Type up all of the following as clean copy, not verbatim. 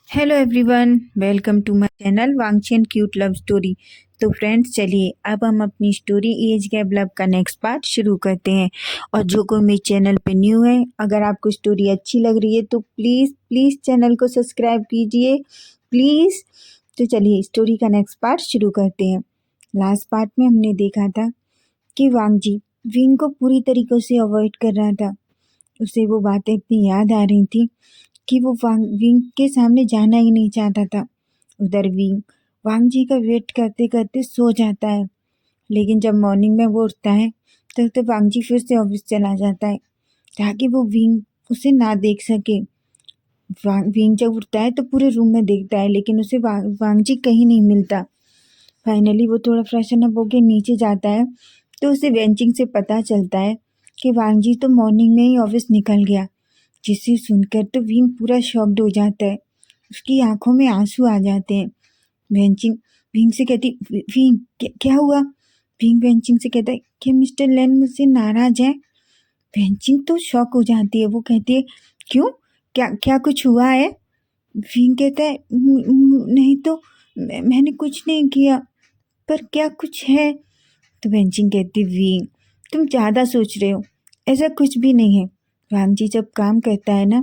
Hello everyone, welcome to my channel Wangchen cute love story. तो friends, चलिए अब हम अपनी स्टोरी एज गैप लव का नेक्स्ट पार्ट शुरू करते हैं। और जो कोई मेरे चैनल पे न्यू है, अगर आपको स्टोरी अच्छी लग रही है तो प्लीज़ प्लीज़ चैनल को सब्सक्राइब कीजिए प्लीज़। तो चलिए स्टोरी का नेक्स्ट पार्ट शुरू करते हैं। लास्ट पार्ट में हमने देखा था कि वांगजी विंग को पूरी तरीक़े से अवॉइड कर रहा था। उसे वो बातें इतनी याद आ रही थी कि वो विंग के सामने जाना ही नहीं चाहता था। उधर विंग वांग जी का वेट करते करते सो जाता है, लेकिन जब मॉर्निंग में वो उठता है तो वांग जी फिर से ऑफिस चला जाता है ताकि वो विंग उसे ना देख सके। विंग जब उठता है तो पूरे रूम में देखता है, लेकिन उसे वांग जी कहीं नहीं मिलता। फाइनली वो थोड़ा फ्रेशन अप होके नीचे जाता है तो उसे वेंचिंग से पता चलता है कि वांग जी तो मॉर्निंग में ही ऑफिस निकल गया। जिसे सुनकर तो विंग पूरा शॉक्ड हो जाता है, उसकी आंखों में आंसू आ जाते हैं। वेंचिंग विंग से कहती, विंग क्या हुआ? विंग वेंचिंग से कहता है कि मिस्टर लेन मुझसे नाराज है। वेंचिंग तो शॉक हो जाती है, वो कहती है क्यों, क्या क्या कुछ हुआ है? विंग कहता है नहीं तो मैंने कुछ नहीं किया, पर क्या कुछ है? तो वेंचिंग कहती, विंग तुम ज़्यादा सोच रहे हो, ऐसा कुछ भी नहीं है। वांग जी जब काम करता है ना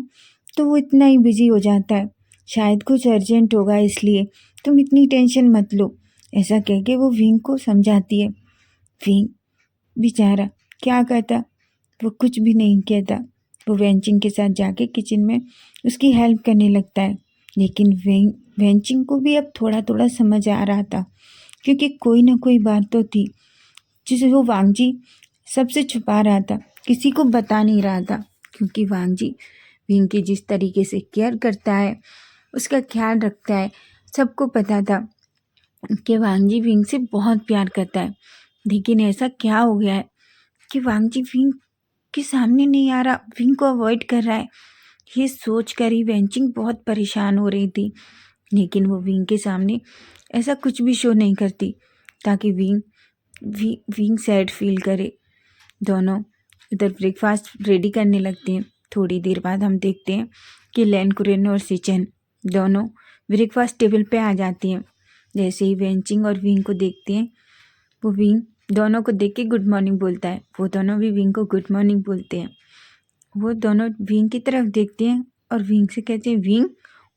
तो वो इतना ही बिजी हो जाता है, शायद कुछ अर्जेंट होगा इसलिए तुम इतनी टेंशन मत लो। ऐसा कह के वो विंग को समझाती है। विंग बेचारा क्या कहता, वो कुछ भी नहीं कहता। वो वेंचिंग के साथ जाके किचन में उसकी हेल्प करने लगता है, लेकिन वेंचिंग को भी अब थोड़ा थोड़ा समझ आ रहा था, क्योंकि कोई ना कोई बात तो थी जिसे वो वांग जी सबसे छुपा रहा था, किसी को बता नहीं रहा था। क्योंकि वांग जी विंग की जिस तरीके से केयर करता है, उसका ख्याल रखता है, सबको पता था कि वांग जी विंग से बहुत प्यार करता है। लेकिन ऐसा क्या हो गया है कि वांग जी विंग के सामने नहीं आ रहा, विंग को अवॉइड कर रहा है। ये सोच कर ही वेंचिंग बहुत परेशान हो रही थी, लेकिन वो विंग के सामने ऐसा कुछ भी शो नहीं करती ताकि विंग सैड फील करे। दोनों इधर ब्रेकफास्ट रेडी करने लगते हैं। थोड़ी देर बाद हम देखते हैं कि लैन कुरेन और सिचन दोनों ब्रेकफास्ट टेबल पे आ जाती हैं। जैसे ही वेंचिंग और विंग को देखते हैं, वो विंग दोनों को देख के गुड मॉर्निंग बोलता है, वो दोनों भी विंग को गुड मॉर्निंग बोलते हैं। वो दोनों विंग की तरफ देखते हैं और विंग से कहते हैं, विंग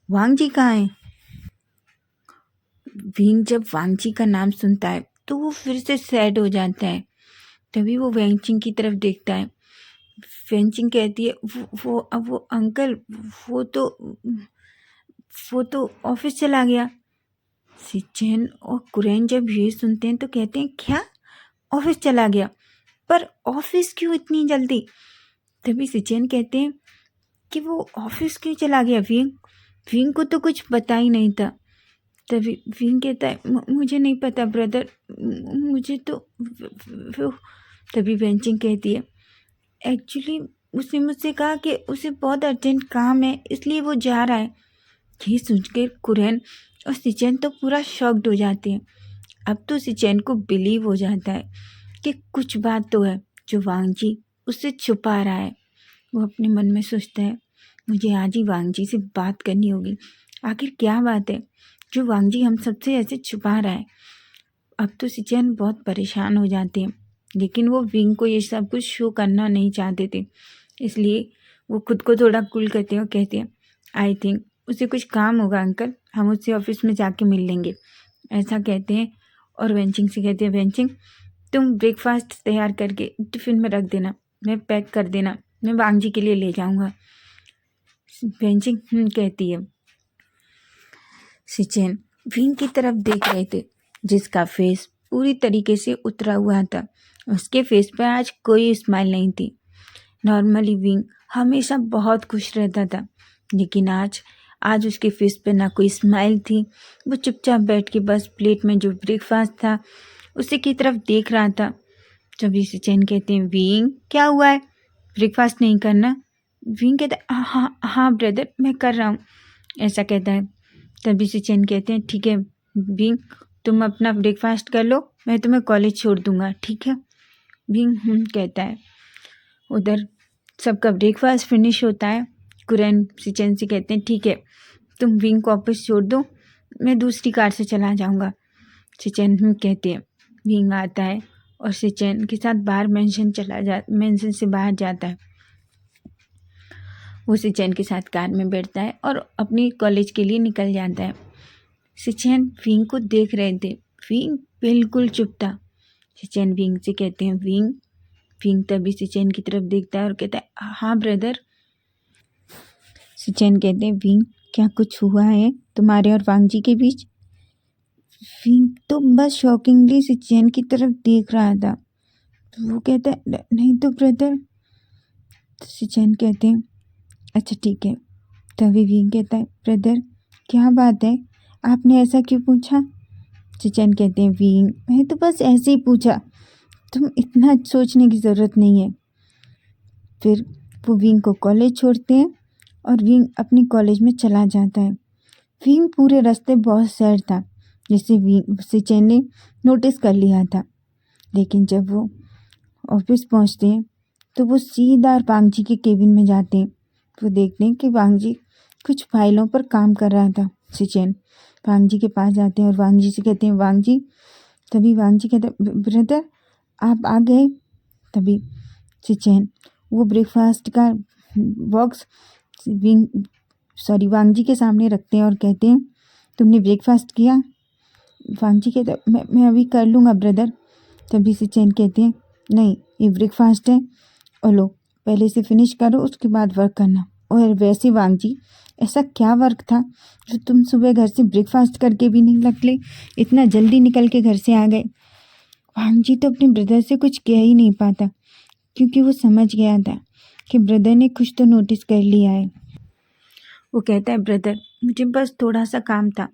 वांग जी कहाँ हैं? विंग जब वांग जी का नाम सुनता है तो वो फिर से सैड हो जाता है। तभी वो वेंचिंग की तरफ देखता है। वेंचिंग कहती है, वो अंकल वो तो ऑफिस चला गया। सिचन और कुरैन जब ये सुनते हैं तो कहते हैं, क्या ऑफिस चला गया? पर ऑफिस क्यों इतनी जल्दी? तभी सिचन कहते हैं कि वो ऑफिस क्यों चला गया? विंग को तो कुछ पता ही नहीं था। तभी विंग कहता है, मुझे नहीं पता ब्रदर, मुझे तो तभी वेंचिंग कहती है, एक्चुअली उसने मुझसे कहा कि उसे बहुत अर्जेंट काम है, इसलिए वो जा रहा है। ये सुनकर कुरैन और सिचन तो पूरा शॉक्ड हो जाते हैं। अब तो सिचन को बिलीव हो जाता है कि कुछ बात तो है जो वांग जी उससे छुपा रहा है। वो अपने मन में सोचता है, मुझे आज ही वांग जी से बात करनी होगी, आखिर क्या बात है जो वांग जी हम सबसे ऐसे छुपा रहा है। अब तो सिचन बहुत परेशान हो जाते हैं, लेकिन वो विंग को ये सब कुछ शो करना नहीं चाहते थे, इसलिए वो खुद को थोड़ा कूल करते हैं और कहते हैं, आई थिंक उसे कुछ काम होगा अंकल, हम उससे ऑफिस में जाके मिल लेंगे। ऐसा कहते हैं और वेंचिंग से कहते हैं, वेंचिंग तुम ब्रेकफास्ट तैयार करके टिफ़िन में रख देना, मैं पैक कर देना, मैं वांग जी के लिए ले जाऊँगा। वेंचिंग कहती है। सिचन विंग की तरफ देख रहे थे, जिसका फेस पूरी तरीके से उतरा हुआ था। उसके फेस पर आज कोई स्माइल नहीं थी। नॉर्मली विंग हमेशा बहुत खुश रहता था, लेकिन आज उसके फेस पे ना कोई स्माइल थी। वो चुपचाप बैठ के बस प्लेट में जो ब्रेकफास्ट था उसी की तरफ देख रहा था। तभी सिचन कहते हैं, विंग क्या हुआ है, ब्रेकफास्ट नहीं करना? विंग कहता है, हाँ हाँ ब्रदर, मैं कर रहा हूँ। ऐसा कहता है। तभी सिचन कहते हैं, ठीक है विंग, तुम अपना ब्रेकफास्ट कर लो, मैं तुम्हें कॉलेज छोड़ दूंगा, ठीक है? विंग कहता है। उधर सबका ब्रेकफास्ट फिनिश होता है। कुरैन सिचन से कहते हैं, ठीक है तुम विंग को ऑफिस छोड़ दो, मैं दूसरी कार से चला जाऊँगा। सिचेन कहते हैं। विंग आता है और सिचेन के साथ बाहर मेंशन से बाहर जाता है। वो सिचेन के साथ कार में बैठता है और अपनी कॉलेज के लिए निकल जाता है। सिचेन विंग को देख रहे थे। विंग बिल्कुल चुप था। सिचेन विंग से कहते हैं, विंग। विंग तभी सिचेन की तरफ देखता है और कहता है, हाँ ब्रदर। सिचेन कहते हैं, विंग क्या कुछ हुआ है तुम्हारे और वांग जी के बीच? विंग तो बस शॉकिंगली सिचेन की तरफ देख रहा था। वो कहता है, नहीं तो ब्रदर। तो सिचेन कहते हैं, अच्छा ठीक है। तभी विंग कहता है, ब्रदर क्या बात है, आपने ऐसा क्यों पूछा? सिचेन कहते हैं, विंग मैं तो बस ऐसे ही पूछा, तुम इतना सोचने की ज़रूरत नहीं है। फिर वो विंग को कॉलेज छोड़ते हैं और विंग अपनी कॉलेज में चला जाता है। विंग पूरे रास्ते बहुत सैड था, जिसे विंग सिचेन ने नोटिस कर लिया था। लेकिन जब वो ऑफिस पहुंचते हैं तो वो सीधा वांग जी के केबिन में जाते हैं। वो देखते हैं कि वांग जी कुछ फाइलों पर काम कर रहा था। सिचेन वांग जी के पास जाते हैं और वांग जी से कहते हैं, वांग जी। तभी वांग जी कहते हैं, ब्रदर आप आ गए। तभी सिचेन वो ब्रेकफास्ट का बॉक्स वांग जी के सामने रखते हैं और कहते हैं, तुमने ब्रेकफास्ट किया? वांग जी कहते हैं, मैं अभी कर लूँगा ब्रदर। तभी सिचेन कहते हैं, नहीं ये ब्रेकफास्ट है, और लो पहले से फिनिश करो, उसके बाद वर्क करना। और वैसे वांग जी ऐसा क्या वर्क था जो तुम सुबह घर से ब्रेकफास्ट करके भी नहीं निकले, इतना जल्दी निकल के घर से आ गए? वांग जी तो अपने ब्रदर से कुछ कह ही नहीं पाता, क्योंकि वो समझ गया था कि ब्रदर ने कुछ तो नोटिस कर लिया है। वो कहता है, ब्रदर मुझे बस थोड़ा सा काम था।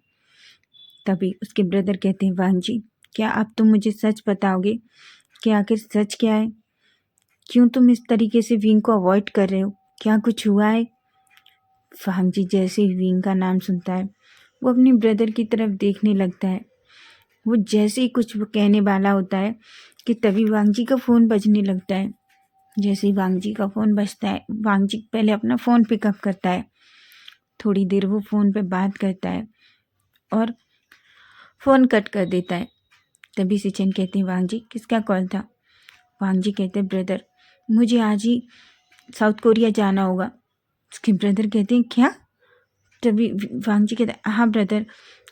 तभी उसके ब्रदर कहते हैं, वांग जी क्या आप तुम मुझे सच बताओगे कि आखिर सच क्या है? क्यों तुम इस तरीके से विंग को अवॉइड कर रहे हो? क्या कुछ हुआ है? वांग जी जैसे ही विंग का नाम सुनता है वो अपने ब्रदर की तरफ देखने लगता है। वो जैसे ही कुछ वो कहने वाला होता है कि तभी वांग जी का फ़ोन बजने लगता है। जैसे ही वांग जी का फ़ोन बजता है, वांग जी पहले अपना फ़ोन पिकअप करता है। थोड़ी देर वो फ़ोन पे बात करता है और फ़ोन कट कर देता है। तभी सिचेन कहते हैं, वांग जी किसका कॉल था? वांग जी कहते हैं, ब्रदर मुझे आज ही साउथ कोरिया जाना होगा। उसके ब्रदर कहते हैं, क्या? तभी वांग जी कहते हैं, हाँ ब्रदर,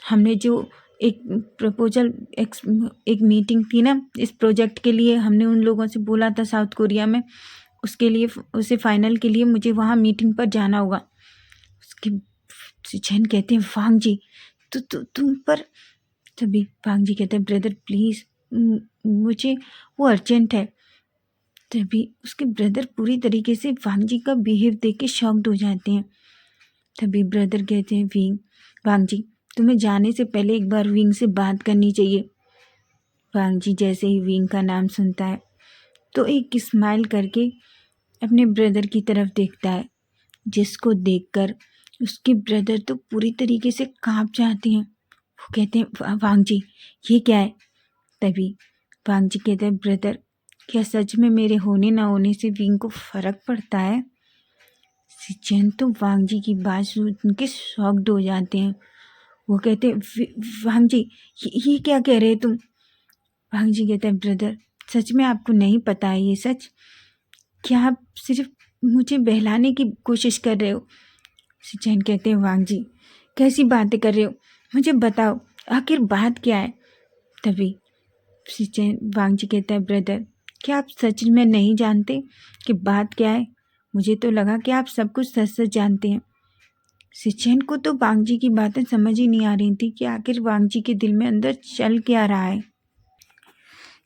हमने जो एक प्रपोजल एक मीटिंग थी ना इस प्रोजेक्ट के लिए, हमने उन लोगों से बोला था साउथ कोरिया में, उसके लिए उसे फाइनल के लिए मुझे वहाँ मीटिंग पर जाना होगा। उसके सिचेन कहते हैं, वांग जी तुम पर। तभी वांग जी कहते हैं, ब्रदर प्लीज़ मुझे वो अर्जेंट है। तभी उसके ब्रदर पूरी तरीके से वांग जी का बिहेव देख के शॉक्ड हो जाते हैं। तभी ब्रदर कहते हैं, वांग जी तुम्हें जाने से पहले एक बार विंग से बात करनी चाहिए। वांग जी जैसे ही विंग का नाम सुनता है तो एक स्माइल करके अपने ब्रदर की तरफ देखता है, जिसको देखकर उसके ब्रदर तो पूरी तरीके से कांप जाते हैं। वो कहते हैं, वांग जी ये क्या है? तभी वांग जी कहते हैं, ब्रदर क्या सच में मेरे होने ना होने से विंग को फ़र्क पड़ता है? सिचेन तो वांग जी की बात सुन के शॉक्ड हो जाते हैं। वो कहते हैं, वांग जी ये क्या कह रहे तुम? वांग जी कहते हैं, ब्रदर सच में आपको नहीं पता है ये सच? क्या आप सिर्फ मुझे बहलाने की कोशिश कर रहे हो? सिचेन कहते हैं, वांग जी कैसी बातें कर रहे हो, मुझे बताओ आखिर बात क्या है? तभी सिचेन वांग जी कहता है, ब्रदर क्या आप सच में नहीं जानते कि बात क्या है? मुझे तो लगा कि आप सब कुछ सच सच जानते हैं। सिचेन को तो वांग जी की बातें समझ ही नहीं आ रही थी कि आखिर वांग जी के दिल में अंदर चल क्या रहा है।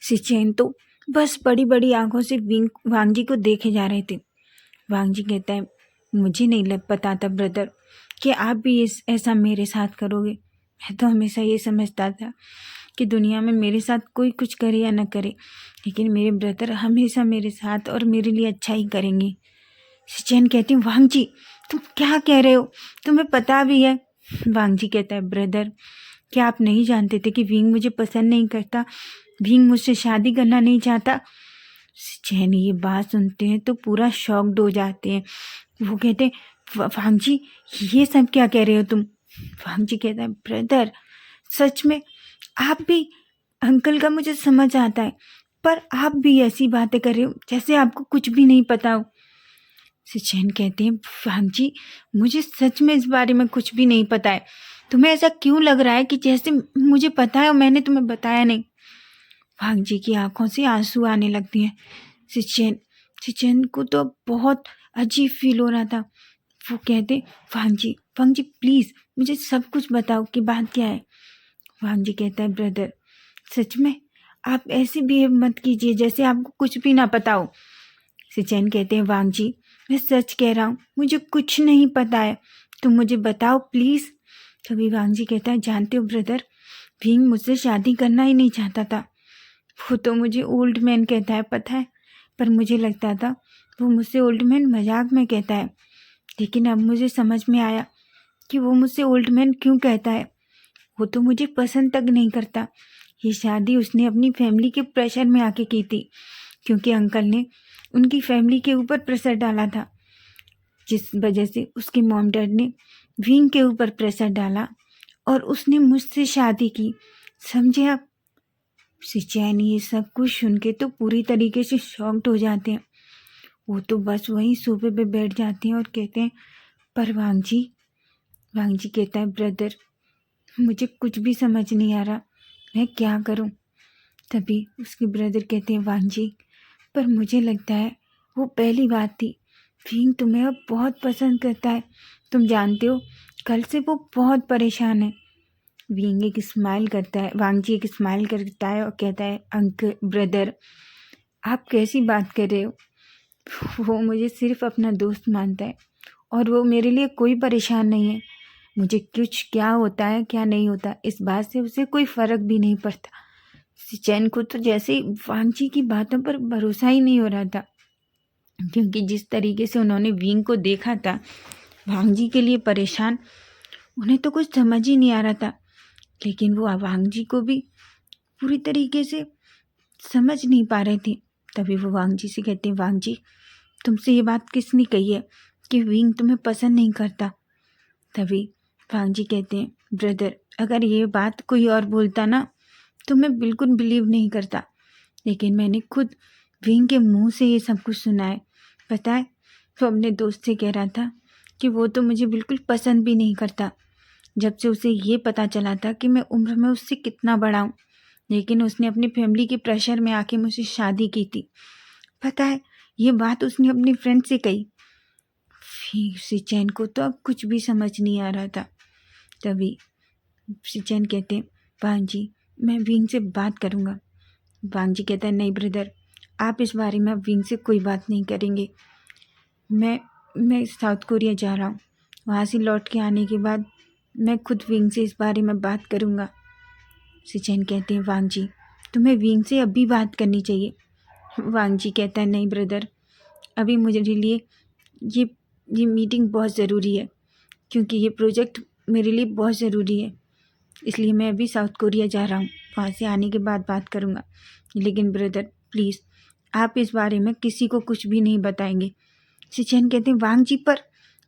सिचेन तो बस बड़ी बड़ी आंखों से वांग जी को देखे जा रहे थे। वांग जी कहता है, मुझे नहीं लग पता था ब्रदर कि आप भी ऐसा मेरे साथ करोगे। मैं तो हमेशा ये समझता था कि दुनिया में मेरे साथ कोई कुछ करे या न करे, लेकिन मेरे ब्रदर हमेशा मेरे साथ और मेरे लिए अच्छा ही करेंगे। सिचेन कहती हूँ, वांग जी तुम क्या कह रहे हो, तुम्हें पता भी है? वांग जी कहता है, ब्रदर क्या आप नहीं जानते थे कि विंग मुझे पसंद नहीं करता, विंग मुझसे शादी करना नहीं चाहता? सिचेन ये बात सुनते हैं तो पूरा शॉक्ड हो जाते हैं। वो कहते हैं, वांग जी ये सब क्या कह रहे हो तुम? वांग जी कहता है, ब्रदर सच में आप भी, अंकल का मुझे समझ आता है, पर आप भी ऐसी बातें कर रहे हो जैसे आपको कुछ भी नहीं पता हो। सिचैन कहते हैं, वांग जी मुझे सच में इस बारे में कुछ भी नहीं पता है। तुम्हें ऐसा क्यों लग रहा है कि जैसे मुझे पता है और मैंने तुम्हें बताया नहीं। वांग जी की आंखों से आंसू आने लगती हैं। सिचैन सिचैन को तो बहुत अजीब फील हो रहा था। वो कहते, वांग जी प्लीज़ मुझे सब कुछ बताओ कि बात क्या है। वांग जी कहता है, ब्रदर सच में आप ऐसे बिहेव मत कीजिए जैसे आपको कुछ भी ना पता हो। सिचैन कहते हैं, वांग जी मैं सच कह रहा हूँ, मुझे कुछ नहीं पता है, तुम मुझे बताओ प्लीज़। तभी वांग जी कहता है, जानते हो ब्रदर, विंग मुझसे शादी करना ही नहीं चाहता था। वो तो मुझे ओल्ड मैन कहता है पता है, पर मुझे लगता था वो मुझसे ओल्ड मैन मजाक में कहता है, लेकिन अब मुझे समझ में आया कि वो मुझसे ओल्ड मैन क्यों कहता है। वो तो मुझे पसंद तक नहीं करता। ये शादी उसने अपनी फैमिली के प्रेशर में आके की थी, क्योंकि अंकल ने उनकी फैमिली के ऊपर प्रेशर डाला था, जिस वजह से उसके मॉम डैड ने विंग के ऊपर प्रेशर डाला और उसने मुझसे शादी की। समझे आप। सिचैन ये सब कुछ सुन के तो पूरी तरीके से शॉक्ड हो जाते हैं। वो तो बस वहीं सोफे पे बैठ जाते हैं और कहते हैं, पर वांग जी कहता है, ब्रदर मुझे कुछ भी समझ नहीं आ रहा, मैं क्या करूं। तभी उसके ब्रदर कहते हैं, वांग जी पर मुझे लगता है वो पहली बात थी, विंग तुम्हें अब बहुत पसंद करता है। तुम जानते हो कल से वो बहुत परेशान है। विंग एक स्माइल करता है, वांग जी एक स्माइल करता है और कहता है, अंकल ब्रदर आप कैसी बात कर रहे हो। वो मुझे सिर्फ अपना दोस्त मानता है और वो मेरे लिए कोई परेशान नहीं है। मुझे कुछ क्या होता है क्या नहीं होता इस बात से उसे कोई फ़र्क भी नहीं पड़ता। सिचैन को तो जैसे ही वांग जी की बातों पर भरोसा ही नहीं हो रहा था, क्योंकि जिस तरीके से उन्होंने विंग को देखा था वांग जी के लिए परेशान, उन्हें तो कुछ समझ ही नहीं आ रहा था। लेकिन वो वांग जी को भी पूरी तरीके से समझ नहीं पा रहे थे। तभी वो वांग जी से कहते हैं, वांग जी तुमसे ये बात किसने कही है कि विंग तुम्हें पसंद नहीं करता। तभी वांग जी कहते हैं, ब्रदर अगर ये बात कोई और बोलता ना तो मैं बिल्कुल बिलीव नहीं करता, लेकिन मैंने खुद विंग के मुंह से ये सब कुछ सुना है। पता है वो अपने दोस्त से कह रहा था कि वो तो मुझे बिल्कुल पसंद भी नहीं करता, जब से उसे ये पता चला था कि मैं उम्र में उससे कितना बड़ा हूँ, लेकिन उसने अपनी फैमिली के प्रेशर में आके मुझसे शादी की थी। पता है ये बात उसने अपनी फ्रेंड से कही। फिर सिचैन को तो अब कुछ भी समझ नहीं आ रहा था। तभी सिचैन कहते हैं, वांग जी मैं विंग से बात करूँगा। वांग जी कहता है, नहीं ब्रदर आप इस बारे में अब विंग से कोई बात नहीं करेंगे। मैं साउथ कोरिया जा रहा हूँ, वहाँ से लौट के आने के बाद मैं खुद विंग से इस बारे में बात करूँगा। सिचैन कहते हैं, वांग जी तुम्हें विंग से अभी बात करनी चाहिए। वांग जी कहता है, नहीं ब्रदर अभी मुझे लिए ये मीटिंग बहुत ज़रूरी है, क्योंकि ये प्रोजेक्ट मेरे लिए बहुत ज़रूरी है, इसलिए मैं अभी साउथ कोरिया जा रहा हूँ, वहाँ से आने के बाद बात करूँगा। लेकिन ब्रदर प्लीज़ आप इस बारे में किसी को कुछ भी नहीं बताएंगे। सिचैन कहते हैं, वांग जी पर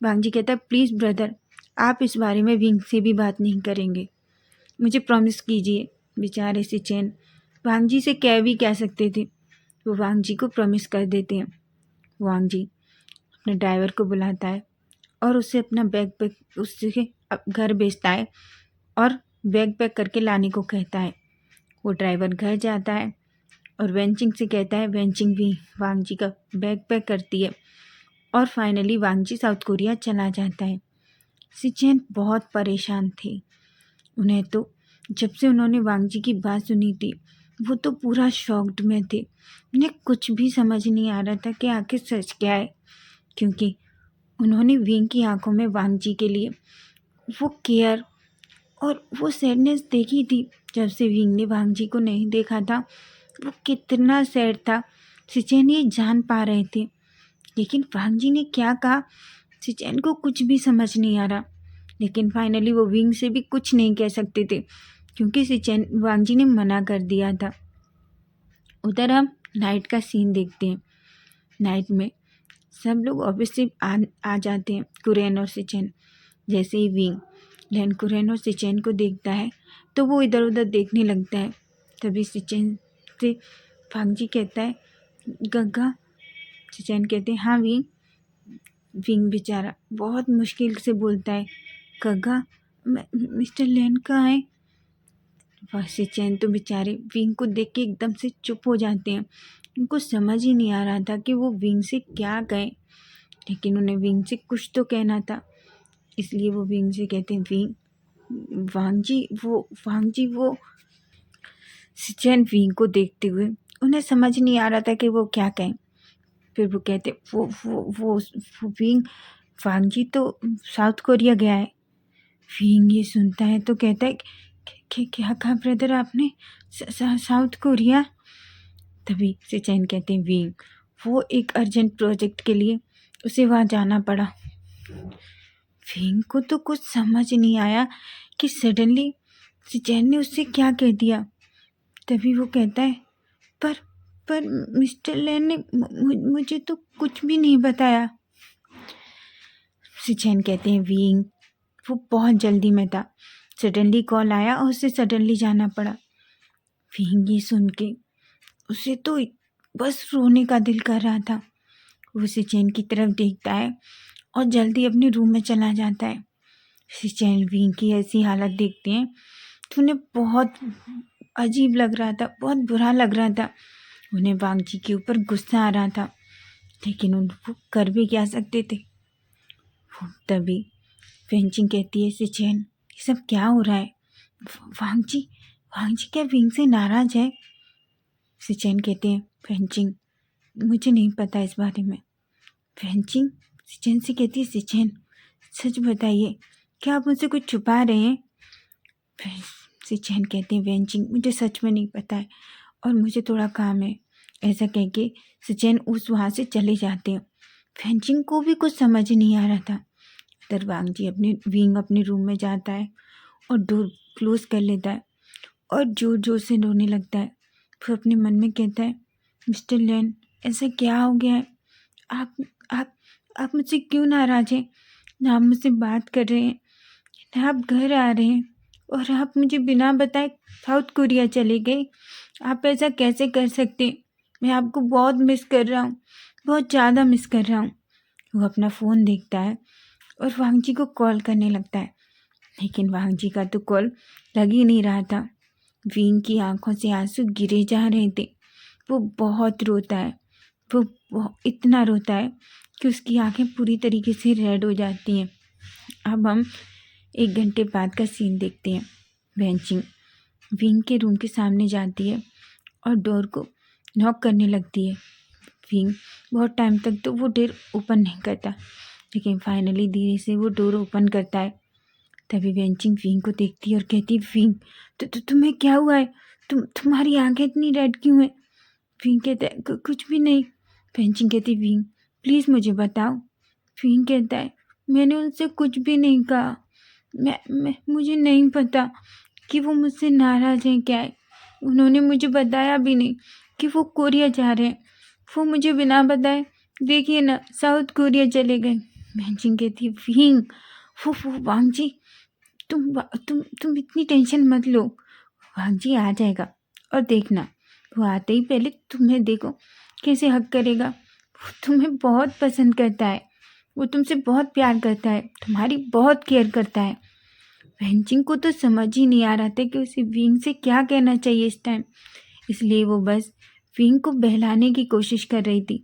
वांग जी कहता है, प्लीज़ ब्रदर आप इस बारे में विंग से भी बात नहीं करेंगे, मुझे प्रॉमिस कीजिए। बेचारे सिचैन वांग जी से कह सकते थे, वो वांग जी को प्रॉमिस कर देते हैं। वांग जी अपने ड्राइवर को बुलाता है और उससे अपना बैग पैक उससे घर भेजता है और बैग पैक करके लाने को कहता है। वो ड्राइवर घर जाता है और वेंचिंग से कहता है, वेंचिंग भी वांग जी का बैग पैक करती है और फाइनली वांग जी साउथ कोरिया चला जाता है। सिचैन बहुत परेशान थे। उन्हें तो जब से उन्होंने वांग जी की बात सुनी थी वो तो पूरा शॉक्ड में थे। उन्हें कुछ भी समझ नहीं आ रहा था कि आखिर सच क्या है, क्योंकि उन्होंने विंग की आंखों में वांग जी के लिए वो केयर और वो सैडनेस देखी थी। जब से विंग ने वांग जी को नहीं देखा था वो कितना सैड था, सिचैन ये जान पा रहे थे। लेकिन वांग जी ने क्या कहा सिचैन को कुछ भी समझ नहीं आ रहा। लेकिन फाइनली वो विंग से भी कुछ नहीं कह सकते थे, क्योंकि सिचैन वांग जी ने मना कर दिया था। उधर हम नाइट का सीन देखते हैं। नाइट में सब लोग ऑब्वियसली आ जाते हैं, कुरेन और सिचैन। जैसे ही विंग लहनकुरैन और सिचैन को देखता है तो वो इधर उधर देखने लगता है। तभी सिचैन से वांगजी कहता है, गग्गा। सिचैन कहते हैं, हाँ विंग। विंग बेचारा बहुत मुश्किल से बोलता है, गग्गा मिस्टर लैन कहाँ है। वह सिचैन तो बेचारे विंग को देख के एकदम से चुप हो जाते हैं। उनको समझ ही नहीं आ रहा था कि वो विंग से क्या कहें, लेकिन उन्हें विंग से कुछ तो कहना था। इसलिए वो विंग से कहते हैं, विंग, वांगजी वो। सिचैन विंग को देखते हुए उन्हें समझ नहीं आ रहा था कि वो क्या कहें। फिर वो कहते, वो विंग, वांगजी तो साउथ कोरिया गया है। विंग ये सुनता है तो कहता है, क्या कहा ब्रदर आपने, साउथ कोरिया। तभी सिचैन कहते हैं, विंग, वो एक अर्जेंट प्रोजेक्ट के लिए उसे वहाँ जाना पड़ा। विंग को तो कुछ समझ नहीं आया कि सडनली सिचैन ने उससे क्या कह दिया। तभी वो कहता है, पर मिस्टर लैन ने मुझे तो कुछ भी नहीं बताया। सिचैन कहते हैं, विंग, वो बहुत जल्दी में था, सडनली कॉल आया और उसे सडनली जाना पड़ा। विंग ये सुन के उसे तो बस रोने का दिल कर रहा था। वो सिचैन की तरफ देखता है और जल्दी अपने रूम में चला जाता है। सिचैन विंग की ऐसी हालत देखते हैं तो उन्हें बहुत अजीब लग रहा था, बहुत बुरा लग रहा था। उन्हें वांगजी के ऊपर गुस्सा आ रहा था, लेकिन वो कर भी क्या सकते थे। तभी वेंचिंग कहती है, सिचैन ये सब क्या हो रहा है। वांगजी क्या विंग से नाराज है। सिचैन कहते हैं, वेंचिंग, मुझे नहीं पता इस बारे में। वेंचिंग सिचैन से कहती है, सिचैन सच बताइए, क्या आप मुझसे कुछ छुपा रहे हैं। सिचैन कहते हैं, वेंचिंग मुझे सच में नहीं पता है और मुझे थोड़ा काम है। ऐसा कह के सिचैन उस वहाँ से चले जाते हैं। वेंचिंग को भी कुछ समझ नहीं आ रहा था। इधर वांगजी विंग अपने रूम में जाता है और डोर क्लोज कर लेता है और जोर जोर से रोने लगता है। फिर अपने मन में कहता है, मिस्टर लैन, ऐसा क्या हो गया है, आप मुझसे क्यों नाराज हैं। ना आप मुझसे बात कर रहे हैं, ना आप घर आ रहे हैं, और आप मुझे बिना बताए साउथ कोरिया चले गए। आप ऐसा कैसे कर सकते हैं। मैं आपको बहुत मिस कर रहा हूँ, बहुत ज़्यादा मिस कर रहा हूँ। वो अपना फ़ोन देखता है और वांगजी को कॉल करने लगता है, लेकिन वांगजी का तो कॉल लग ही नहीं रहा था। विंग की आंखों से आंसू गिरे जा रहे थे। वो बहुत रोता है, वो इतना रोता है कि उसकी आंखें पूरी तरीके से रेड हो जाती हैं। अब हम 1 घंटे बाद का सीन देखते हैं। वेंचिंग विंग के रूम के सामने जाती है और डोर को नॉक करने लगती है। विंग बहुत टाइम तक तो वो डोर ओपन नहीं करता, लेकिन फाइनली धीरे से वो डोर ओपन करता है। तभी वेंचिंग विंग को देखती है और कहती है, विंग, तुम्हें क्या हुआ है, तुम्हारी आंखें इतनी रेड क्यों हैं। विंग कहता है, कुछ भी नहीं। वेंचिंग कहती है, विंग प्लीज़ मुझे बताओ। विंग कहता है, मैंने उनसे कुछ भी नहीं कहा। मुझे नहीं पता कि वो मुझसे नाराज़ हैं क्या है। उन्होंने मुझे बताया भी नहीं कि वो कोरिया जा रहे हैं। वो मुझे बिना बताए देखिए ना साउथ कोरिया चले गए। वेंचिंग कहती है, विंग, वो वांगजी, तुम इतनी टेंशन मत लो। वांगजी आ जाएगा और देखना, वो आते ही पहले तुम्हें देखो कैसे हक करेगा। वो तुम्हें बहुत पसंद करता है, वो तुमसे बहुत प्यार करता है, तुम्हारी बहुत केयर करता है। वेंचिंग को तो समझ ही नहीं आ रहा था कि उसे विंग से क्या कहना चाहिए इस टाइम, इसलिए वो बस विंग को बहलाने की कोशिश कर रही थी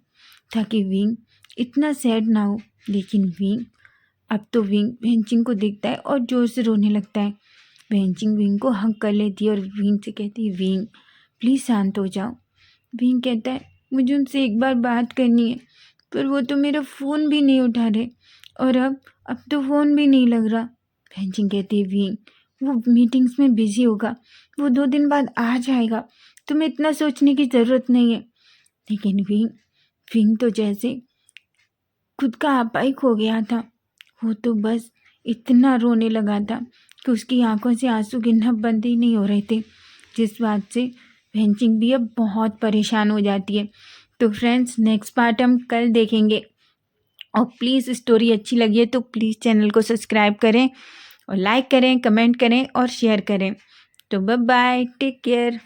ताकि विंग इतना सैड ना हो। लेकिन अब तो विंग वेंचिंग को देखता है और जोर से रोने लगता है। वेंचिंग विंग को हक कर लेती है और विंग से कहती है, विंग प्लीज़ शांत हो जाओ। विंग कहता है, मुझे उनसे एक बार बात करनी है, पर वो तो मेरा फ़ोन भी नहीं उठा रहे और अब तो फ़ोन भी नहीं लग रहा। वेंचिंग कहती है, विंग, वो मीटिंग्स में बिज़ी होगा, वो 2 दिन बाद आ जाएगा, तुम्हें इतना सोचने की ज़रूरत नहीं है। लेकिन विंग तो जैसे खुद का आपा ही खो गया था। वो तो बस इतना रोने लगा था कि उसकी आंखों से आंसू गिरना बंद ही नहीं हो रहे थे, जिस बात से वेंचिंग भी अब बहुत परेशान हो जाती है। तो फ्रेंड्स, नेक्स्ट पार्ट हम कल देखेंगे और प्लीज़ स्टोरी अच्छी लगी है तो प्लीज़ चैनल को सब्सक्राइब करें और लाइक करें, कमेंट करें और शेयर करें। तो बाय बाय, टेक केयर।